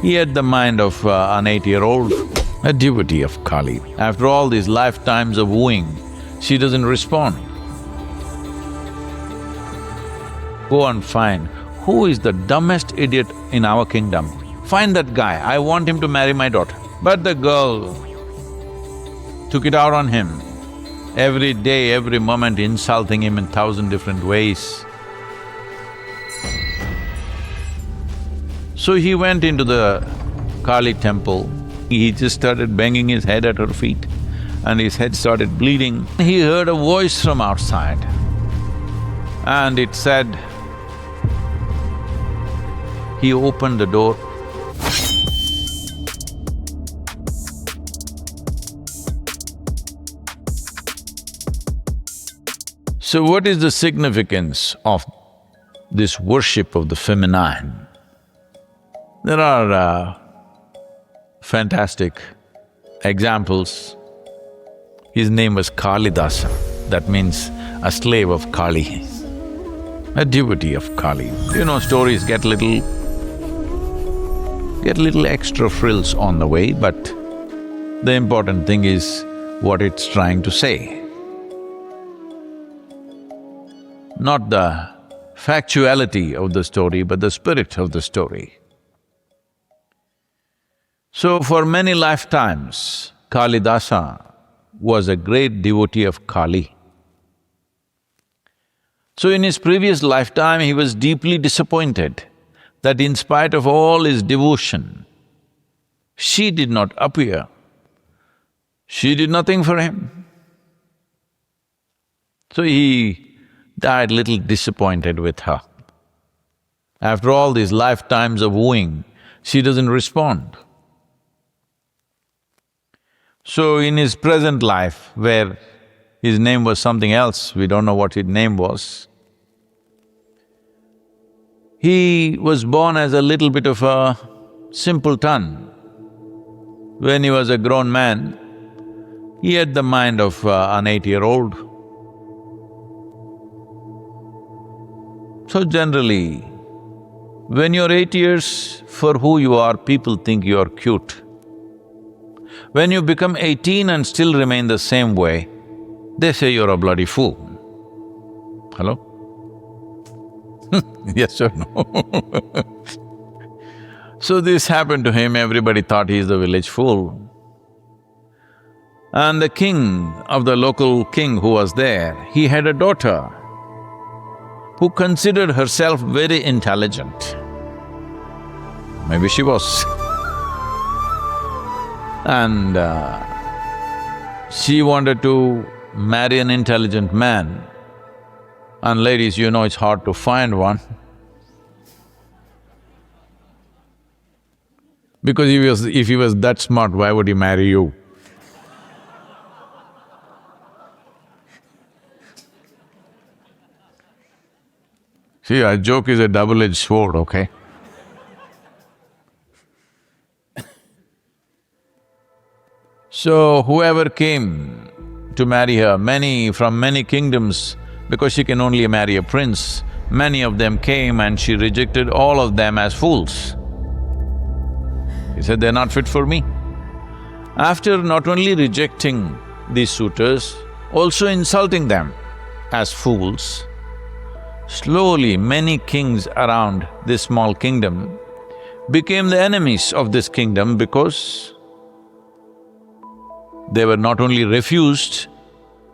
He had the mind of an 8-year-old, a devotee of Kali. After all these lifetimes of wooing, she doesn't respond. Go and find who is the dumbest idiot in our kingdom. Find that guy, I want him to marry my daughter. But the girl took it out on him, every day, every moment insulting him in 1,000 different ways. So he went into the Kali temple, he just started banging his head at her feet and his head started bleeding. He heard a voice from outside and it said, he opened the door. So what is the significance of this worship of the feminine? There are fantastic examples. His name was Kalidasa, that means a slave of Kali, a devotee of Kali. You know, stories get little extra frills on the way, but the important thing is what it's trying to say. Not the factuality of the story, but the spirit of the story. So for many lifetimes, Kalidasa was a great devotee of Kali. So in his previous lifetime, he was deeply disappointed that in spite of all his devotion, she did not appear. She did nothing for him. So he died little disappointed with her. After all these lifetimes of wooing, she doesn't respond. So in his present life, where his name was something else, we don't know what his name was, he was born as a little bit of a simpleton. When he was a grown man, he had the mind of an 8-year-old. So generally, when you're 8 years, for who you are, people think you're cute. When you become 18 and still remain the same way, they say you're a bloody fool. Hello? Yes or no? So this happened to him, everybody thought he's the village fool. And the king of the local king who was there, he had a daughter who considered herself very intelligent. Maybe she was. And she wanted to marry an intelligent man. And ladies, you know it's hard to find one. Because if he was that smart, why would he marry you? See, a joke is a double-edged sword, okay? So whoever came to marry her, from many kingdoms, because she can only marry a prince, many of them came and she rejected all of them as fools. He said, they're not fit for me. After not only rejecting these suitors, also insulting them as fools, slowly many kings around this small kingdom became the enemies of this kingdom because they were not only refused,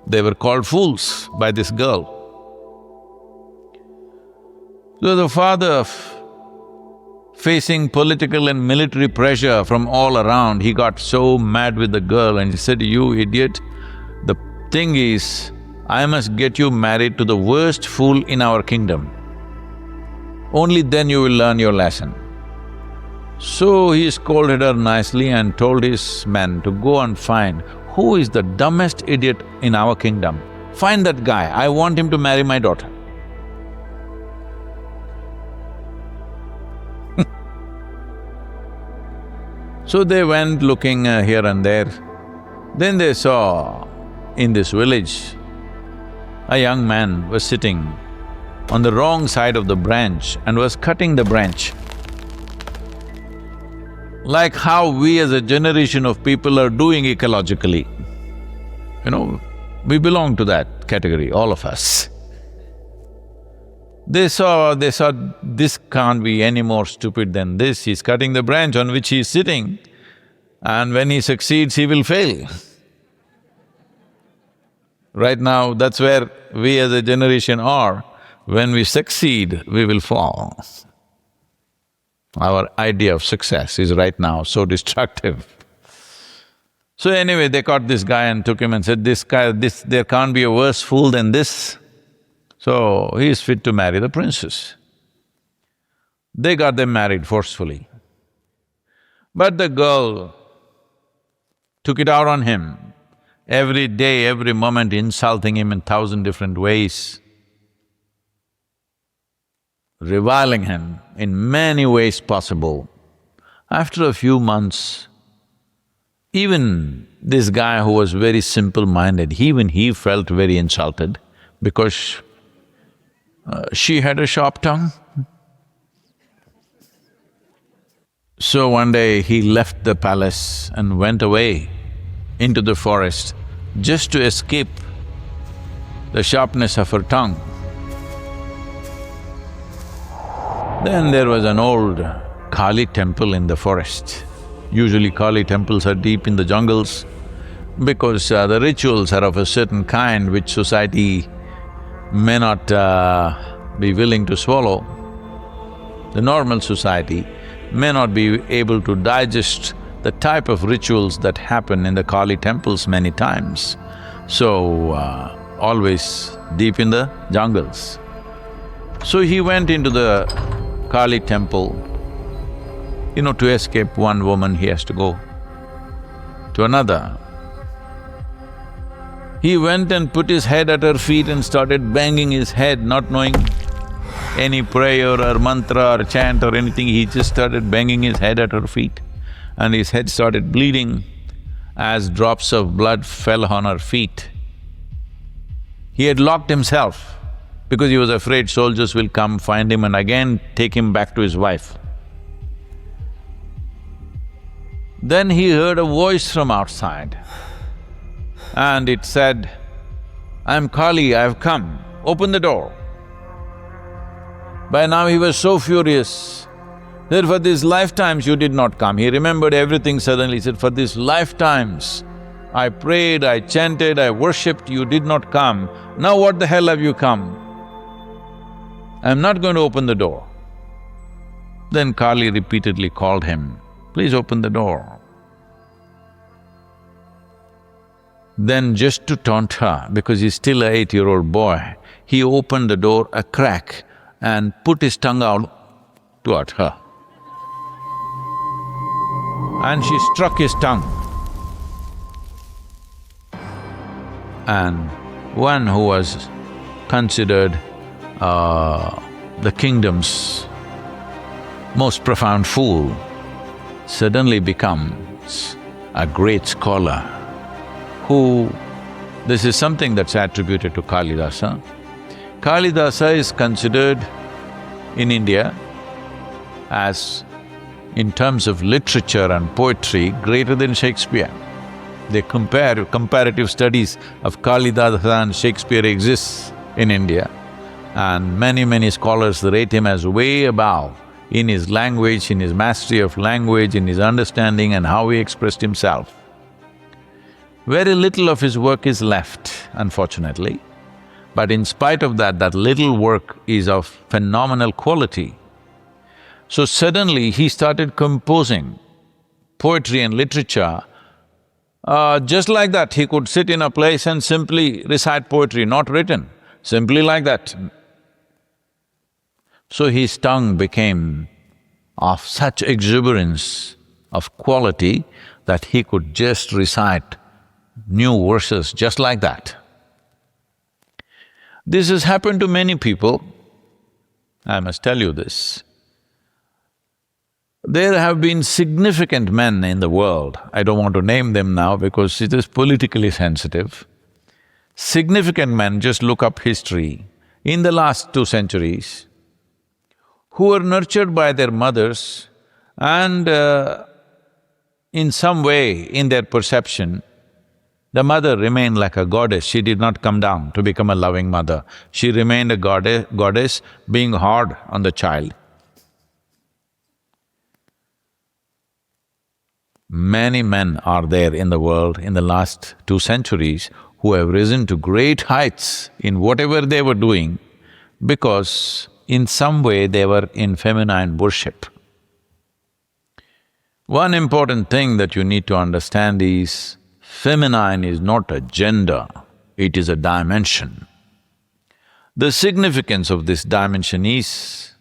they were called fools by this girl. So the father, facing political and military pressure from all around, he got so mad with the girl and he said, you idiot, the thing is, I must get you married to the worst fool in our kingdom. Only then you will learn your lesson. So he scolded her nicely and told his men to go and find who is the dumbest idiot in our kingdom. Find that guy, I want him to marry my daughter. So they went looking here and there. Then they saw in this village, a young man was sitting on the wrong side of the branch and was cutting the branch. Like how we as a generation of people are doing ecologically. We belong to that category, all of us. They saw, this can't be any more stupid than this. He's cutting the branch on which he's sitting, and when he succeeds, he will fail. Right now, that's where we as a generation are. When we succeed, we will fall. Our idea of success is right now so destructive. So anyway, they caught this guy and took him and said, there can't be a worse fool than this. So he is fit to marry the princess. They got them married forcefully. But the girl took it out on him, every day, every moment insulting him in 1,000 different ways, reviling him in many ways possible. After a few months, even this guy who was very simple-minded, even he felt very insulted because she had a sharp tongue. So one day he left the palace and went away into the forest just to escape the sharpness of her tongue. Then there was an old Kali temple in the forest. Usually Kali temples are deep in the jungles because the rituals are of a certain kind which society may not be willing to swallow. The normal society may not be able to digest the type of rituals that happen in the Kali temples many times. So, always deep in the jungles. So he went into the Kali temple. To escape one woman, he has to go to another. He went and put his head at her feet and started banging his head, not knowing any prayer or mantra or chant or anything. He just started banging his head at her feet, and his head started bleeding as drops of blood fell on her feet. He had locked himself because he was afraid soldiers will come, find him and again take him back to his wife. Then he heard a voice from outside and it said, "I'm Kali, I've come, open the door." By now he was so furious that for these lifetimes you did not come. He remembered everything suddenly. He said, "For these lifetimes I prayed, I chanted, I worshipped, you did not come. Now what the hell have you come? I'm not going to open the door." Then Kali repeatedly called him, "Please open the door." Then just to taunt her, because he's still an 8-year-old boy, he opened the door a crack and put his tongue out toward her. And she struck his tongue. And one who was considered the kingdom's most profound fool suddenly becomes a great scholar who… This is something that's attributed to Kалидаса. Kалидаса is considered in India as, in terms of literature and poetry, greater than Shakespeare. They compare… comparative studies of Kалидаса and Shakespeare exists in India, and many scholars rate him as way above in his language, in his mastery of language, in his understanding and how he expressed himself. Very little of his work is left, unfortunately, but in spite of that, that little work is of phenomenal quality. So suddenly he started composing poetry and literature. Just like that, he could sit in a place and simply recite poetry, not written, simply like that. So his tongue became of such exuberance of quality that he could just recite new verses just like that. This has happened to many people, I must tell you this. There have been significant men in the world, I don't want to name them now because it is politically sensitive. Significant men, just look up history, in the last 2 centuries, who were nurtured by their mothers and in some way, in their perception, the mother remained like a goddess. She did not come down to become a loving mother. She remained a goddess being hard on the child. Many men are there in the world in the last 2 centuries who have risen to great heights in whatever they were doing because in some way they were in feminine worship. One important thing that you need to understand is feminine is not a gender, it is a dimension. The significance of this dimension is,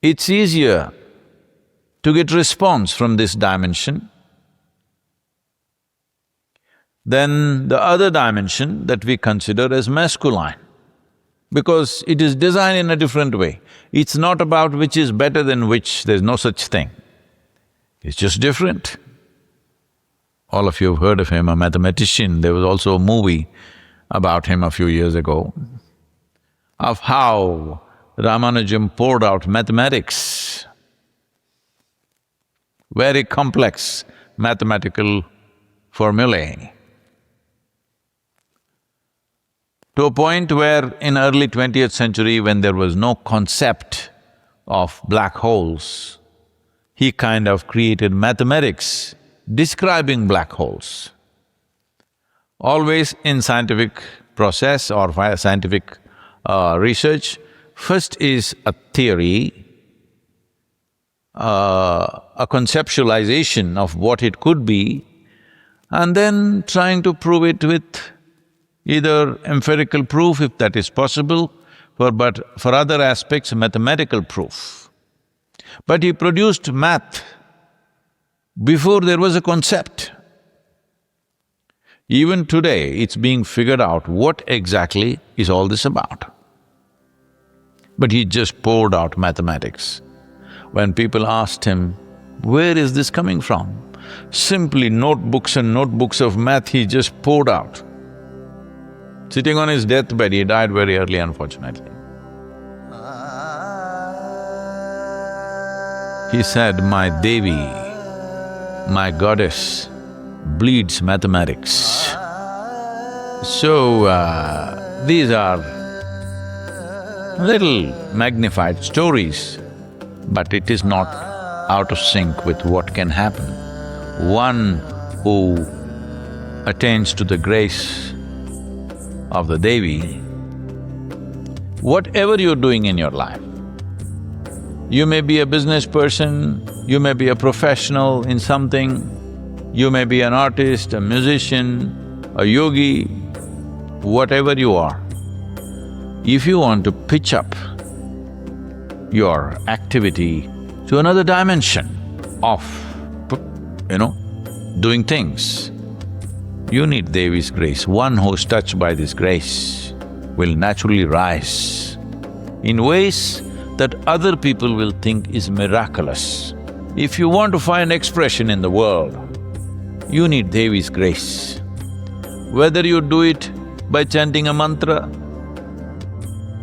it's easier to get response from this dimension than the other dimension that we consider as masculine, because it is designed in a different way. It's not about which is better than which, there's no such thing. It's just different. All of you have heard of him, a mathematician. There was also a movie about him a few years ago, of how Ramanujam poured out mathematics, very complex mathematical formulae, to a point where in early 20th century, when there was no concept of black holes, he kind of created mathematics describing black holes. Always in scientific process or scientific research, first is a theory, a conceptualization of what it could be, and then trying to prove it with either empirical proof, if that is possible, but for other aspects, mathematical proof. But he produced math before there was a concept. Even today, it's being figured out what exactly is all this about. But he just poured out mathematics. When people asked him, where is this coming from? Simply notebooks and notebooks of math he just poured out. Sitting on his deathbed, he died very early, unfortunately. He said, my Devi, my goddess, bleeds mathematics. So, these are little magnified stories, but it is not out of sync with what can happen. One who attains to the grace of the Devi, whatever you're doing in your life, you may be a business person, you may be a professional in something, you may be an artist, a musician, a yogi, whatever you are, if you want to pitch up your activity to another dimension of, doing things, you need Devi's grace. One who's touched by this grace will naturally rise in ways that other people will think is miraculous. If you want to find expression in the world, you need Devi's grace. Whether you do it by chanting a mantra,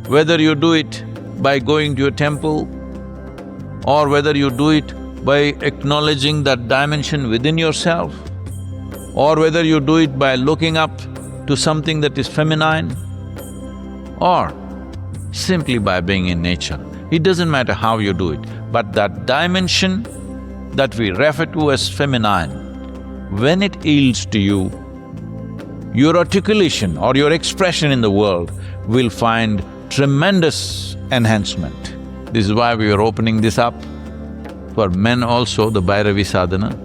whether you do it by going to a temple, or whether you do it by acknowledging that dimension within yourself, or whether you do it by looking up to something that is feminine, or simply by being in nature. It doesn't matter how you do it, but that dimension that we refer to as feminine, when it yields to you, your articulation or your expression in the world will find tremendous enhancement. This is why we are opening this up for men also, the Bhairavi sadhana.